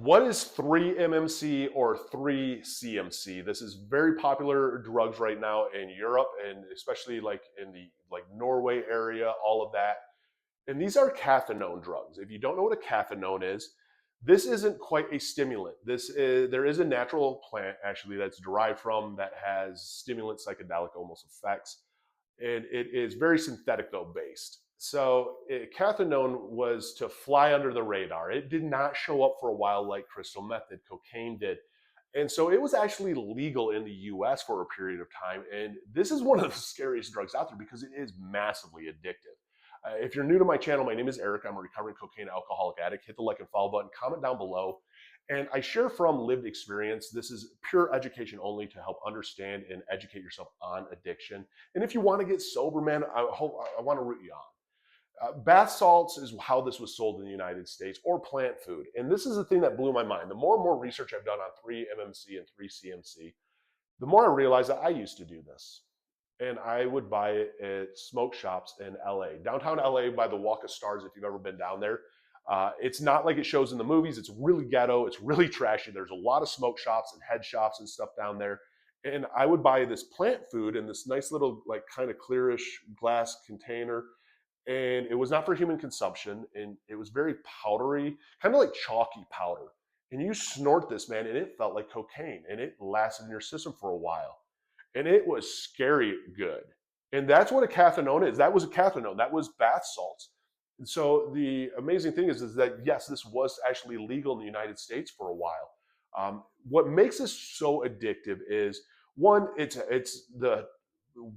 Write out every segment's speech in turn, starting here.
What is 3-MMC or 3-CMC? This is very popular drugs right now in Europe and especially like in the Norway area, all of that. And these are cathinone drugs. If you don't know what a cathinone is, this isn't quite a stimulant. There is a natural plant actually that's derived from that has stimulant psychedelic almost effects, and it is very synthetic though based. So cathinone was to fly under the radar. It did not show up for a while like crystal meth did, cocaine did. And so it was actually legal in the US for a period of time. And this is one of the scariest drugs out there because it is massively addictive. If you're new to my channel, my name is Eric. I'm a recovering cocaine alcoholic addict. Hit the like and follow button, comment down below. And I share from lived experience. This is pure education only to help understand and educate yourself on addiction. And if you want to get sober, man, I want to root you on. Bath salts is how this was sold in the United States, or plant food. And this is the thing that blew my mind. The more and more research I've done on 3-MMC and 3-CMC, the more I realized that I used to do this. And I would buy it at smoke shops in LA. Downtown LA by the Walk of Stars, if you've ever been down there. It's not like it shows in the movies. It's really ghetto. It's really trashy. There's a lot of smoke shops and head shops and stuff down there. And I would buy this plant food in this nice little like kind of clearish glass container. And it was not for human consumption. And it was very powdery, kind of like chalky powder. And you snort this, man, and it felt like cocaine. And it lasted in your system for a while. And it was scary good. And that's what a cathinone is. That was a cathinone. That was bath salts. And so the amazing thing is that, yes, this was actually legal in the United States for a while. What makes this so addictive is, one, it's the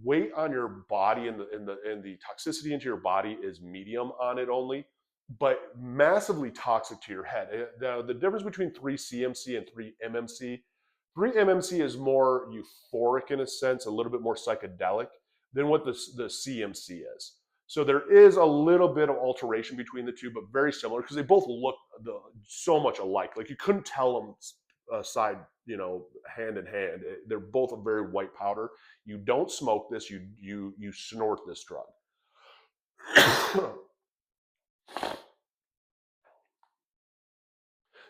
weight on your body and the toxicity into your body is medium on it only, but massively toxic to your head. The difference between 3-CMC and 3-MMC, 3-MMC is more euphoric in a sense, a little bit more psychedelic than what the CMC is. So there is a little bit of alteration between the two, but very similar because they both look so much alike. Like you couldn't tell them side, hand in hand. They're both a very white powder. You don't smoke this. You snort this drug.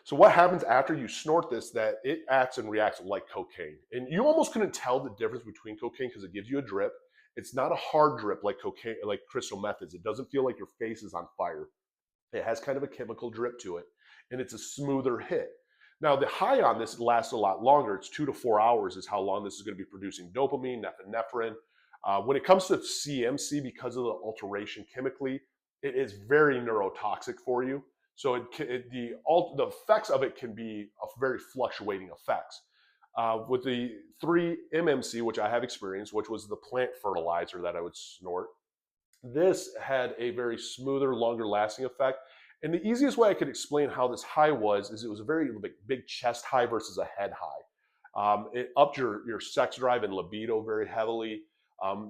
So what happens after you snort this, that it acts and reacts like cocaine. And you almost couldn't tell the difference between cocaine because it gives you a drip. It's not a hard drip like cocaine, like crystal meth is. It doesn't feel like your face is on fire. It has kind of a chemical drip to it, and it's a smoother hit. Now, the high on this lasts a lot longer. It's 2 to 4 hours is how long this is going to be producing dopamine, norepinephrine. When it comes to CMC, because of the alteration chemically, it is very neurotoxic for you. So the effects of it can be very fluctuating effects. With the 3-MMC, which I have experienced, which was the plant fertilizer that I would snort, this had a very smoother, longer lasting effect. And the easiest way I could explain how this high was is it was a very big chest high versus a head high. It upped your sex drive and libido very heavily.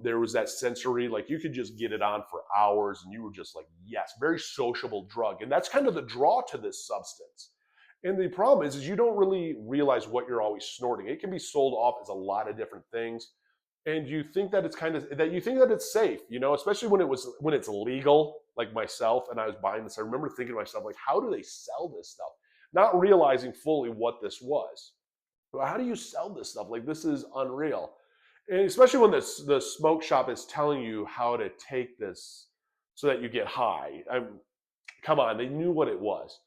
There was that sensory, like you could just get it on for hours and you were just like, yes, very sociable drug. And that's kind of the draw to this substance. And the problem is you don't really realize what you're always snorting. It can be sold off as a lot of different things. And you think that it's safe, especially when it's legal, like myself, and I was buying this. I remember thinking to myself, like, how do they sell this stuff? Not realizing fully what this was. But how do you sell this stuff? Like, this is unreal. And especially when the smoke shop is telling you how to take this so that you get high. Come on, they knew what it was.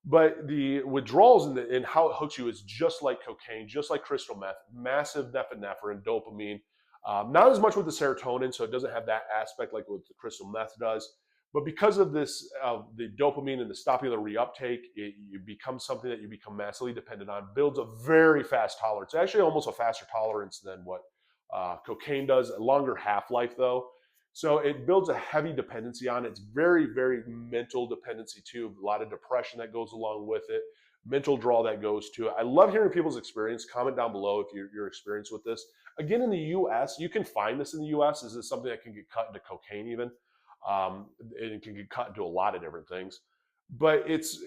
But the withdrawals and how it hooks you is just like cocaine, just like crystal meth, massive norepinephrine, dopamine. Not as much with the serotonin, so it doesn't have that aspect like what the crystal meth does. But because of this, the dopamine and the stopping of the reuptake, it becomes something that you become massively dependent on, builds a very fast tolerance. Actually, almost a faster tolerance than what cocaine does, a longer half-life though. So it builds a heavy dependency on it. It's very, very mental dependency too. A lot of depression that goes along with it, mental draw that goes to it. I love hearing people's experience. Comment down below if you're experienced with this. Again, in the US, you can find this in the US. This is something that can get cut into cocaine even. And it can get cut into a lot of different things. But it's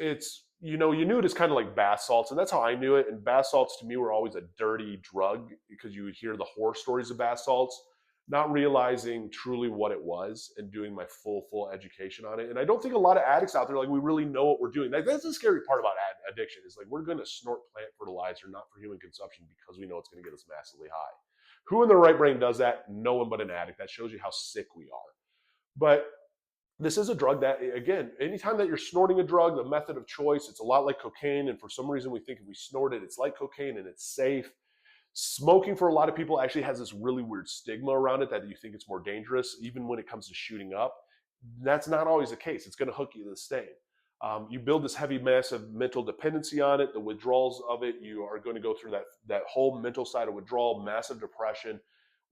you knew it as kind of like bath salts, and that's how I knew it. And bath salts to me were always a dirty drug because you would hear the horror stories of bath salts. not realizing truly what it was and doing my full education on it. And I don't think a lot of addicts out there, like, we really know what we're doing. That's the scary part about addiction, is like, we're going to snort plant fertilizer not for human consumption because we know it's going to get us massively high. Who in their right brain does that? No one but an addict. That shows you how sick we are. But this is a drug that, again, anytime that you're snorting a drug, the method of choice, it's a lot like cocaine. And for some reason, we think if we snort it, it's like cocaine and it's safe. Smoking, for a lot of people, actually has this really weird stigma around it, that you think it's more dangerous, even when it comes to shooting up. That's not always the case. It's going to hook you to the stain. You build this heavy, massive mental dependency on it. The withdrawals of it, you are going to go through that whole mental side of withdrawal, massive depression,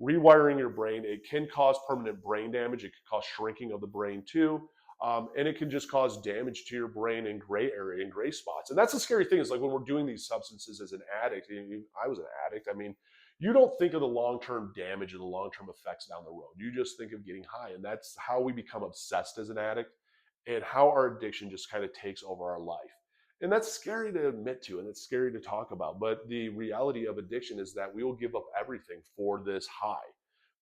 rewiring your brain. It can cause permanent brain damage. It can cause shrinking of the brain too. And it can just cause damage to your brain in gray area and gray spots. And that's the scary thing, is like, when we're doing these substances as an addict, I was an addict. I mean, you don't think of the long-term damage and the long-term effects down the road. You just think of getting high. And that's how we become obsessed as an addict, and how our addiction just kind of takes over our life. And that's scary to admit to, and it's scary to talk about. But the reality of addiction is that we will give up everything for this high,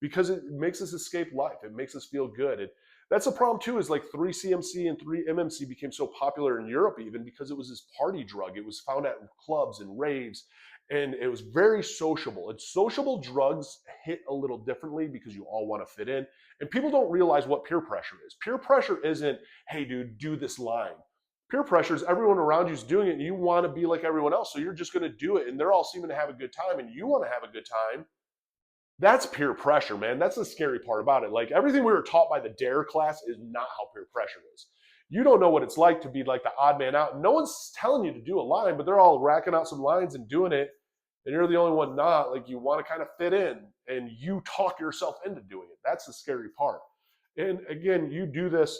because it makes us escape life. It makes us feel good. That's the problem too, is like 3-CMC and 3-MMC became so popular in Europe, even because it was this party drug. It was found at clubs and raves, and it was very sociable. And sociable drugs hit a little differently because you all want to fit in. And people don't realize what peer pressure is. Peer pressure isn't, hey dude, do this line. Peer pressure is everyone around you is doing it and you want to be like everyone else. So you're just going to do it, and they're all seeming to have a good time and you want to have a good time. That's peer pressure, man. That's the scary part about it. Like, everything we were taught by the DARE class is not how peer pressure is. You don't know what it's like to be like the odd man out. No one's telling you to do a line, but they're all racking out some lines and doing it. And you're the only one not. Like, you want to kind of fit in, and you talk yourself into doing it. That's the scary part. And again, you do this,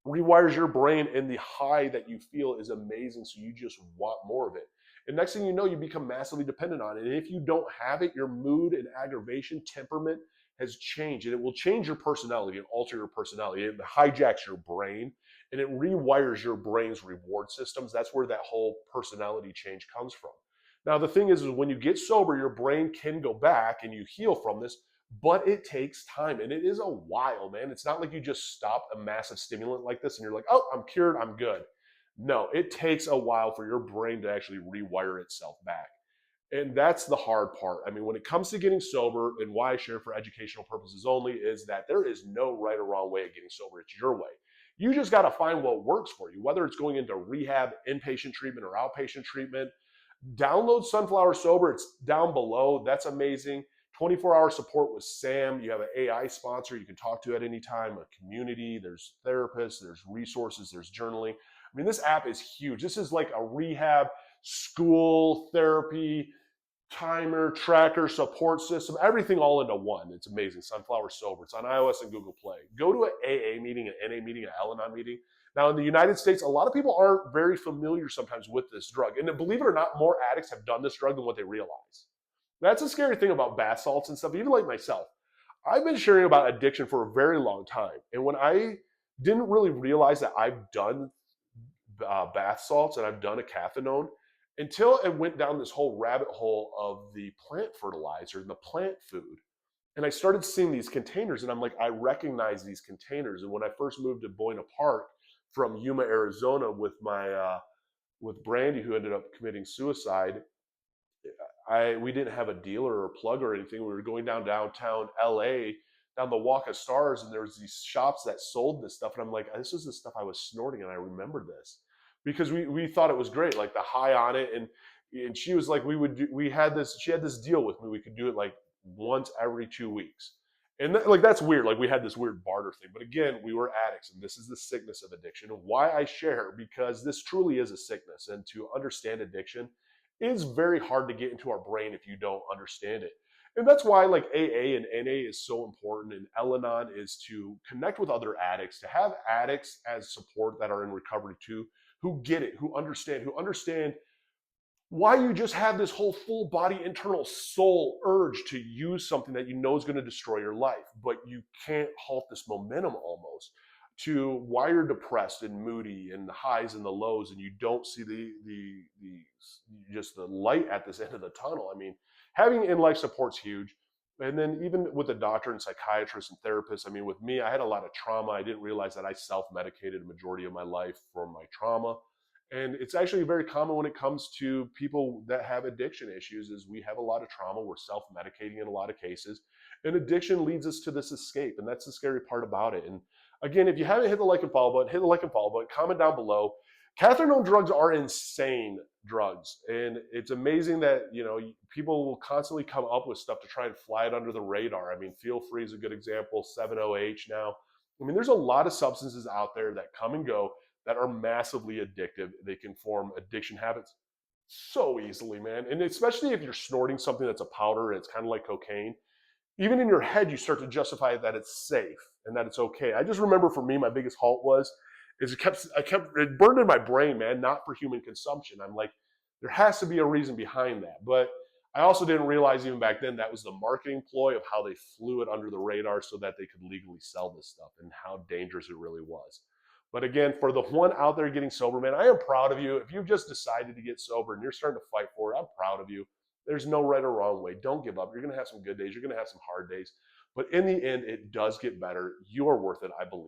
rewires your brain, and the high that you feel is amazing. So you just want more of it. And next thing you know, you become massively dependent on it. And if you don't have it, your mood and aggravation, temperament has changed. And it will change your personality and alter your personality. It hijacks your brain and it rewires your brain's reward systems. That's where that whole personality change comes from. Now, the thing is when you get sober, your brain can go back and you heal from this, but it takes time. And it is a while, man. It's not like you just stop a massive stimulant like this and you're like, oh, I'm cured, I'm good. No, it takes a while for your brain to actually rewire itself back. And that's the hard part. I mean, when it comes to getting sober, and why I share for educational purposes only, is that there is no right or wrong way of getting sober. It's your way. You just got to find what works for you, whether it's going into rehab, inpatient treatment, or outpatient treatment. Download Sunflower Sober. It's down below. That's amazing. 24-hour support with Sam. You have an AI sponsor you can talk to at any time, a community. There's therapists, there's resources, there's journaling. I mean, this app is huge. This is like a rehab, school, therapy, timer, tracker, support system, everything all into one. It's amazing. Sunflower Sober. It's on iOS and Google Play. Go to an AA meeting, an NA meeting, an Al-Anon meeting. Now, in the United States, a lot of people aren't very familiar sometimes with this drug. And believe it or not, more addicts have done this drug than what they realize. That's a scary thing about bath salts and stuff, even like myself. I've been sharing about addiction for a very long time. And when I didn't really realize that I've done bath salts and I've done a cathinone, until it went down this whole rabbit hole of the plant fertilizer and the plant food. And I started seeing these containers and I'm like, I recognize these containers. And when I first moved to Buena Park from Yuma, Arizona with with Brandy, who ended up committing suicide, we didn't have a dealer or plug or anything. We were going downtown LA, down the Walk of Stars, and there was these shops that sold this stuff. And I'm like, this is the stuff I was snorting, and I remember this because we thought it was great, like the high on it. And she was like, she had this deal with me. We could do it like once every 2 weeks. And that's weird. Like, we had this weird barter thing. But again, we were addicts, and this is the sickness of addiction. And why I share, because this truly is a sickness. And to understand addiction is very hard to get into our brain if you don't understand it. And that's why like AA and NA is so important, and Al-Anon is to connect with other addicts, to have addicts as support that are in recovery too, who get it, who understand why you just have this whole full body internal soul urge to use something that you know is going to destroy your life, but you can't halt this momentum almost, to why you're depressed and moody and the highs and the lows, and you don't see the just the light at this end of the tunnel. I mean, having in life support's huge. And then even with the doctor and psychiatrists and therapists, I mean, with me, I had a lot of trauma. I didn't realize that I self-medicated a majority of my life for my trauma. And it's actually very common when it comes to people that have addiction issues is we have a lot of trauma. We're self-medicating in a lot of cases. And addiction leads us to this escape. And that's the scary part about it. And again, if you haven't hit the like and follow button, hit the like and follow button, comment down below. Cathinone drugs are insane drugs, and it's amazing that people will constantly come up with stuff to try and fly it under the radar. I mean, Feel Free is a good example. 7-OH now. I mean, there's a lot of substances out there that come and go that are massively addictive. They can form addiction habits so easily, man. And especially if you're snorting something that's a powder and it's kind of like cocaine, even in your head, you start to justify that it's safe and that it's okay. I just remember for me, my biggest halt was is it burned in my brain, man, not for human consumption. I'm like, there has to be a reason behind that. But I also didn't realize even back then that was the marketing ploy of how they flew it under the radar so that they could legally sell this stuff and how dangerous it really was. But again, for the one out there getting sober, man, I am proud of you. If you've just decided to get sober and you're starting to fight for it, I'm proud of you. There's no right or wrong way. Don't give up. You're going to have some good days. You're going to have some hard days. But in the end, it does get better. You are worth it, I believe.